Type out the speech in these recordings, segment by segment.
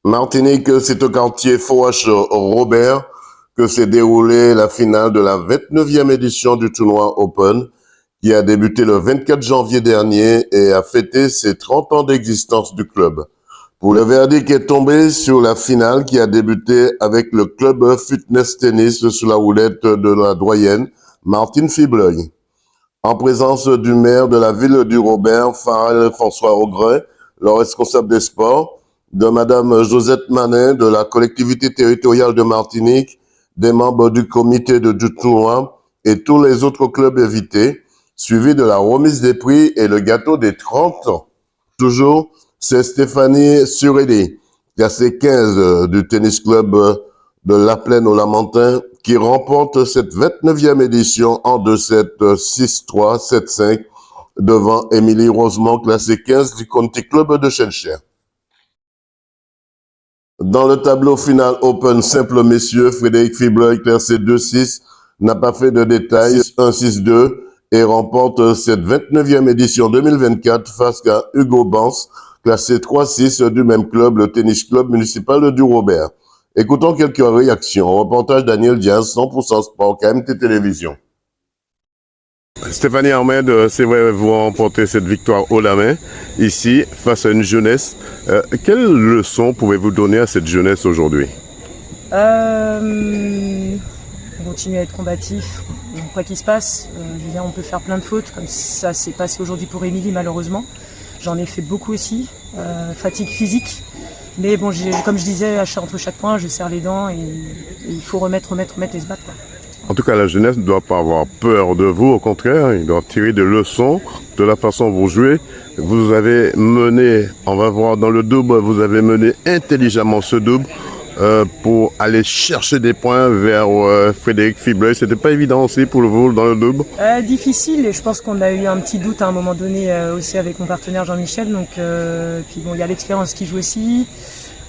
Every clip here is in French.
Martinique, c'est au quartier Fouache Robert que s'est déroulée la finale de la 29e édition du tournoi Open qui a débuté le 24 janvier dernier et a fêté ses 30 ans d'existence du club. Pour le verdict est tombé sur la finale qui a débuté avec le club fitness tennis sous la houlette de la doyenne Martine Fibleuil. En présence du maire de la ville du Robert, Farrell François Augrin, le responsable des sports, de Madame Josette Manin de la collectivité territoriale de Martinique, des membres du comité du tournoi et tous les autres clubs invités, suivi de la remise des prix et le gâteau des 30 ans. Toujours, c'est Stéphanie Surélé, classée 15 du tennis club de La Plaine au Lamentin, qui remporte cette 29e édition en 2-7, 6-3, 7-5 devant Émilie Rosemont, classée 15 du Conti Club de Chencher. Dans le tableau final Open simple messieurs, Frédéric Fibleuil, classé 2-6, n'a pas fait de détails, 1-6-2 et remporte cette 29e édition 2024 face à Hugo Bans, classé 3-6 du même club, le tennis club municipal du Robert. Écoutons quelques réactions. Reportage Daniel Diaz, 100% Sport, KMT Télévision. Stéphanie Ahmed, c'est vrai, vous remportez cette victoire haut la main, ici, face à une jeunesse. Quelle leçon pouvez-vous donner à cette jeunesse aujourd'hui? Continuer à être combatif, quoi qu'il se passe. Je veux dire, on peut faire plein de fautes, comme ça s'est passé aujourd'hui pour Émilie, malheureusement. J'en ai fait beaucoup aussi, fatigue physique. Mais bon, comme je disais, entre chaque point, je serre les dents et il faut remettre et se battre, quoi. En tout cas, la jeunesse ne doit pas avoir peur de vous, au contraire, ils doivent tirer des leçons de la façon dont vous jouez. Vous avez mené, on va voir dans le double, vous avez mené intelligemment ce double pour aller chercher des points vers Frédéric Fibleuil. C'était pas évident aussi pour vous dans le double? Difficile, et je pense qu'on a eu un petit doute à un moment donné aussi avec mon partenaire Jean-Michel. Donc, puis bon, il y a l'expérience qui joue aussi.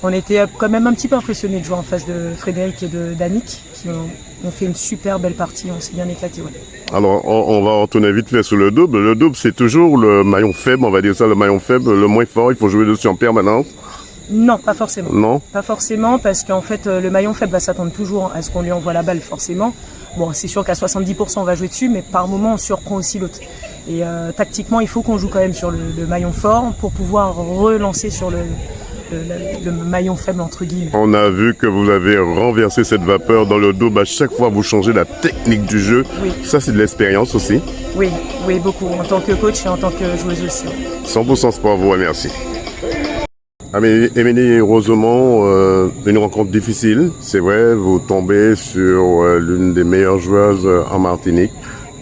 On était quand même un petit peu impressionnés de jouer en face de Frédéric et de Danick, qui ont fait une super belle partie, on s'est bien éclaté. Ouais. Alors, on va retourner vite fait sur le double. Le double, c'est toujours le maillon faible, on va dire ça, le maillon faible, le moins fort, il faut jouer dessus en permanence. Non, pas forcément. Non. Pas forcément, parce qu'en fait, le maillon faible va s'attendre toujours à ce qu'on lui envoie la balle, forcément. Bon, c'est sûr qu'à 70%, on va jouer dessus, mais par moment, on surprend aussi l'autre. Et tactiquement, il faut qu'on joue quand même sur le maillon fort pour pouvoir relancer sur le maillon faible, entre guillemets. On a vu que vous avez renversé cette vapeur dans le double. À chaque fois, vous changez la technique du jeu. Oui. Ça, c'est de l'expérience aussi. Oui, oui, beaucoup. En tant que coach et en tant que joueuse aussi. 100% Sport vous remercie. Émilie Rosemont, une rencontre difficile, c'est vrai, vous tombez sur l'une des meilleures joueuses en Martinique.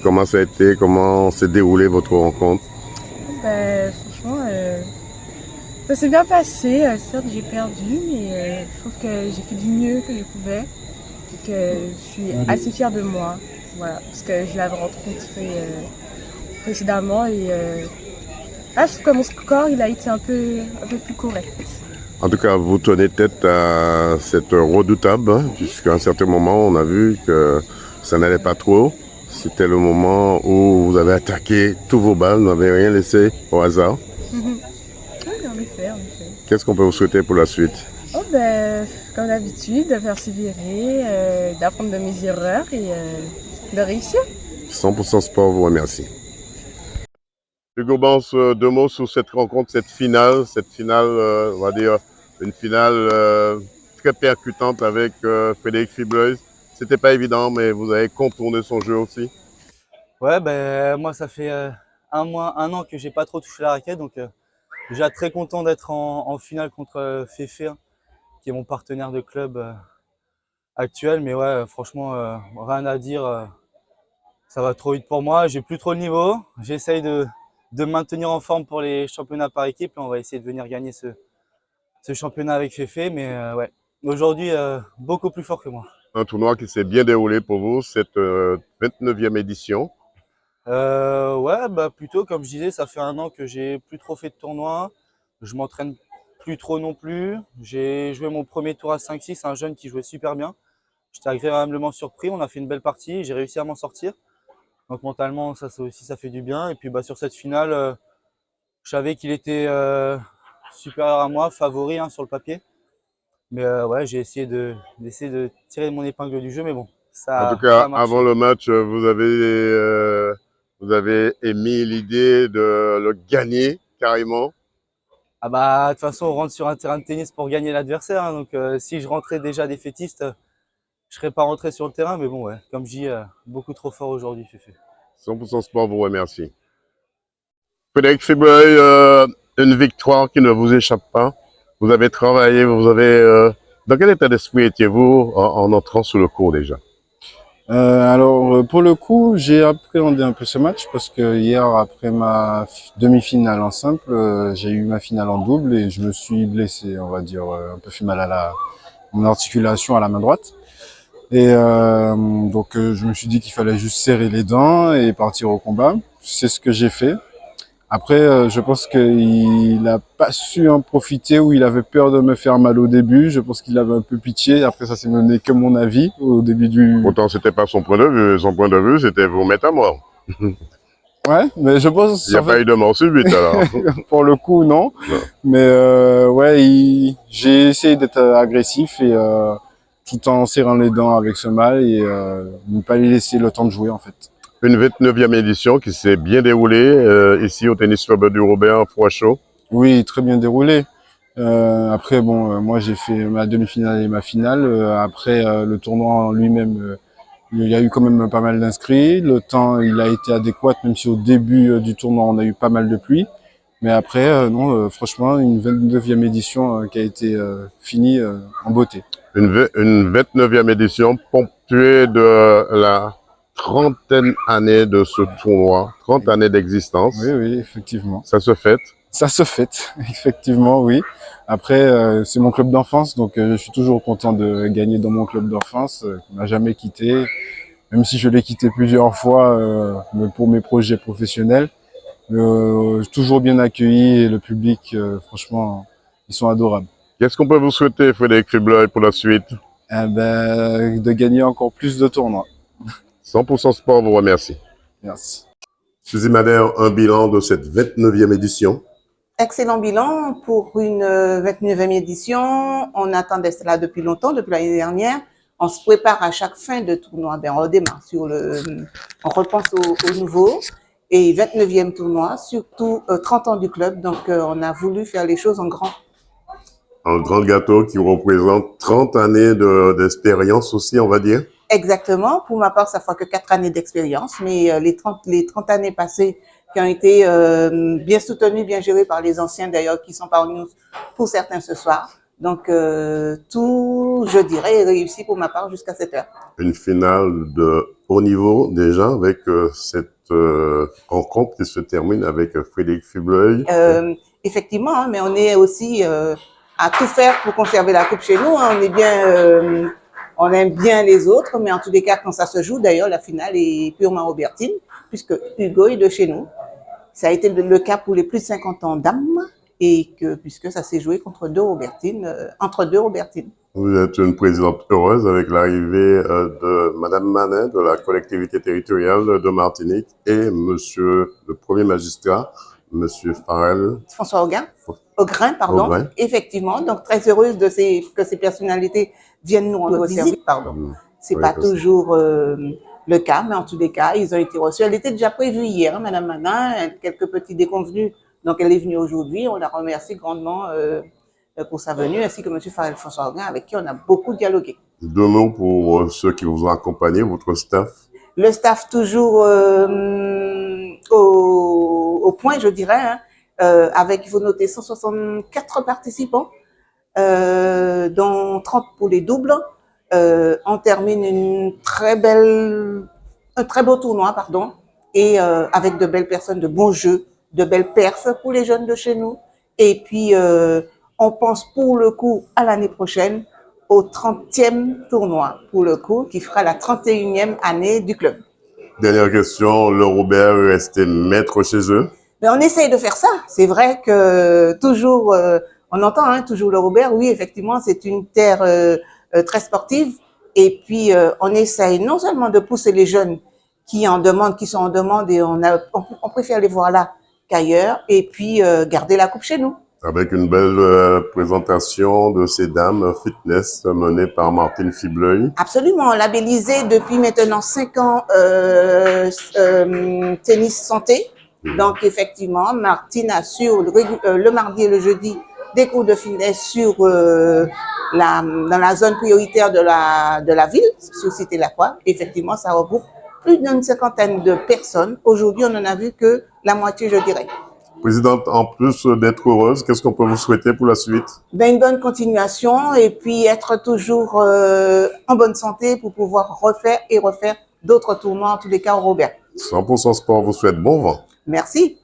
Comment ça a été, comment s'est déroulée votre rencontre? Franchement, ça s'est bien passé. Certes, j'ai perdu, mais je trouve que j'ai fait du mieux que je pouvais et que je suis assez fière de moi. Voilà, parce que je l'avais rencontré précédemment et je trouve que mon score il a été un peu plus correct. En tout cas, vous tenez tête à cette redoutable, hein, jusqu'à un certain moment, on a vu que ça n'allait pas trop. C'était le moment où vous avez attaqué tous vos balles, vous n'avez rien laissé au hasard. Oui, en effet, en effet. Qu'est-ce qu'on peut vous souhaiter pour la suite? Comme d'habitude, de persévérer, d'apprendre de mes erreurs et de réussir. 100% Sport vous remercie. Hugo Bans, deux mots sur cette rencontre, cette finale, on va dire une finale très percutante avec Frédéric Fibleuil. C'était pas évident, mais vous avez contourné son jeu aussi. Ouais, moi ça fait un an que j'ai pas trop touché la raquette, donc déjà très content d'être en finale contre Féfé, hein, qui est mon partenaire de club actuel. Mais ouais, franchement, rien à dire, ça va trop vite pour moi. J'ai plus trop le niveau. J'essaye de me maintenir en forme pour les championnats par équipe. Là, on va essayer de venir gagner ce championnat avec Féfé. Mais ouais, aujourd'hui, beaucoup plus fort que moi. Un tournoi qui s'est bien déroulé pour vous, cette 29e édition. Ouais, plutôt, comme je disais, ça fait un an que j'ai plus trop fait de tournoi. Je m'entraîne plus trop non plus. J'ai joué mon premier tour à 5-6, un jeune qui jouait super bien. J'étais agréablement surpris. On a fait une belle partie. J'ai réussi à m'en sortir. Donc mentalement, ça aussi, ça fait du bien. Et puis sur cette finale, je savais qu'il était supérieur à moi, favori, hein, sur le papier. Mais ouais, d'essayer de tirer mon épingle du jeu, mais bon, En tout ça a cas, avant marché. le match, vous avez émis l'idée de le gagner carrément. Ah bah, de toute façon, on rentre sur un terrain de tennis pour gagner l'adversaire, hein, donc si je rentrais déjà défaitiste, je serais pas rentré sur le terrain, mais bon, ouais, comme je dis, beaucoup trop fort aujourd'hui, Féfé. 100% Sport vous remercie. Frédéric Fibleuil, une victoire qui ne vous échappe pas. Vous avez travaillé, dans quel état d'esprit étiez-vous en entrant sur le court déjà? Alors, pour le coup, j'ai appréhendé un peu ce match parce que hier, après ma demi-finale en simple, j'ai eu ma finale en double et je me suis blessé, on va dire, un peu fait mal à mon articulation à la main droite. Et donc, je me suis dit qu'il fallait juste serrer les dents et partir au combat. C'est ce que j'ai fait. Après, je pense qu'il n'a pas su en profiter ou il avait peur de me faire mal au début. Je pense qu'il avait un peu pitié. Après, ça, c'est n'est que mon avis au début du... Pourtant, c'était pas son point de vue. Son point de vue, c'était vous mettre à mort. Ouais, mais je pense... Il n'y a pas eu de mort subite alors. Pour le coup, non. Non. Mais ouais, j'ai essayé d'être agressif et tout en serrant les dents avec ce mal et ne pas lui laisser le temps de jouer en fait. Une 29e édition qui s'est bien déroulée ici au Tennis Club du Robert à Froidchaux. Oui, très bien déroulé. Après, bon, moi j'ai fait ma demi-finale et ma finale. Après, le tournoi en lui-même, il y a eu quand même pas mal d'inscrits. Le temps, il a été adéquat, même si au début du tournoi, on a eu pas mal de pluie. Mais après, non, franchement, une 29e édition qui a été finie en beauté. Une 29e édition ponctuée de la 30e année de ce tournoi, 30 années d'existence. Oui, oui, effectivement. Ça se fête. Ça se fête, effectivement, oui. Après, c'est mon club d'enfance, donc je suis toujours content de gagner dans mon club d'enfance, qui m'a jamais quitté, même si je l'ai quitté plusieurs fois pour mes projets professionnels. Toujours bien accueilli et le public, franchement, ils sont adorables. Qu'est-ce qu'on peut vous souhaiter, Frédéric Fibleuil, pour la suite? De gagner encore plus de tournois. 100% Sport vous remercie. Merci. Suzy Madère, un bilan de cette 29e édition. Excellent bilan pour une 29e édition. On attendait cela depuis longtemps, depuis l'année dernière. On se prépare à chaque fin de tournoi. Ben, on redémarre on repense au nouveau. Et 29e tournoi, surtout 30 ans du club. Donc, on a voulu faire les choses en grand. Un grand gâteau qui représente 30 années d'expérience aussi, on va dire. Exactement. Pour ma part, ça fera que 4 années d'expérience. Mais les 30 années passées qui ont été bien soutenues, bien gérées par les anciens d'ailleurs, qui sont parmi nous pour certains ce soir. Donc, tout, je dirais, est réussi pour ma part jusqu'à cette heure. Une finale de haut niveau déjà avec cette rencontre qui se termine avec Frédéric Fibleuil. Effectivement, hein, mais on est aussi à tout faire pour conserver la coupe chez nous. Hein. On est bien, on aime bien les autres, mais en tous les cas, quand ça se joue, d'ailleurs, la finale est purement robertine, puisque Hugo est de chez nous. Ça a été le cas pour les plus de 50 ans dames, et puisque ça s'est joué entre deux Robertines. Vous êtes une présidente heureuse avec l'arrivée de Madame Manin de la collectivité territoriale de Martinique et Monsieur le Premier magistrat, Monsieur Farel. François Augrain, pardon. Augrain. Effectivement, donc très heureuse que ces personnalités viennent nous rendre visite, pardon. C'est Oui, pas toujours le cas, mais en tous les cas, ils ont été reçus. Elle était déjà prévue hier, hein, Madame Manin, quelques petits déconvenus. Donc, elle est venue aujourd'hui. On la remercie grandement pour sa venue, ainsi que M. Farel François Augrain, avec qui on a beaucoup dialogué. Deux mots pour ceux qui vous ont accompagné, votre staff. Le staff toujours au point, je dirais, hein, avec, il faut noter, 164 participants, dont 30 pour les doubles. On termine un très beau tournoi, pardon, et avec de belles personnes, de bons jeux, de belles perfs pour les jeunes de chez nous. Et puis, on pense pour le coup à l'année prochaine au 30e tournoi, pour le coup, qui fera la 31e année du club. Dernière question, le Robert est resté maître chez eux? Mais on essaye de faire ça. C'est vrai que toujours, on entend hein, toujours le Robert, oui, effectivement, c'est une terre très sportive. Et puis, on essaye non seulement de pousser les jeunes qui sont en demande, et on préfère les voir là qu'ailleurs, et puis garder la coupe chez nous. Avec une belle présentation de ces dames fitness menée par Martine Fibleuil. Absolument, labellisé depuis maintenant 5 ans tennis santé. Donc effectivement, Martine assure le mardi et le jeudi des cours de fitness sur dans la zone prioritaire de la ville, sur Cité-Lacroix. Effectivement, ça regroupe plus d'une cinquantaine de personnes. Aujourd'hui, on n'en a vu que la moitié, je dirais. Présidente, en plus d'être heureuse, qu'est-ce qu'on peut vous souhaiter pour la suite? Ben, une bonne continuation et puis être toujours en bonne santé pour pouvoir refaire et refaire d'autres tournois, en tous les cas au Robert. 100% Sport vous souhaite bon vent. Merci.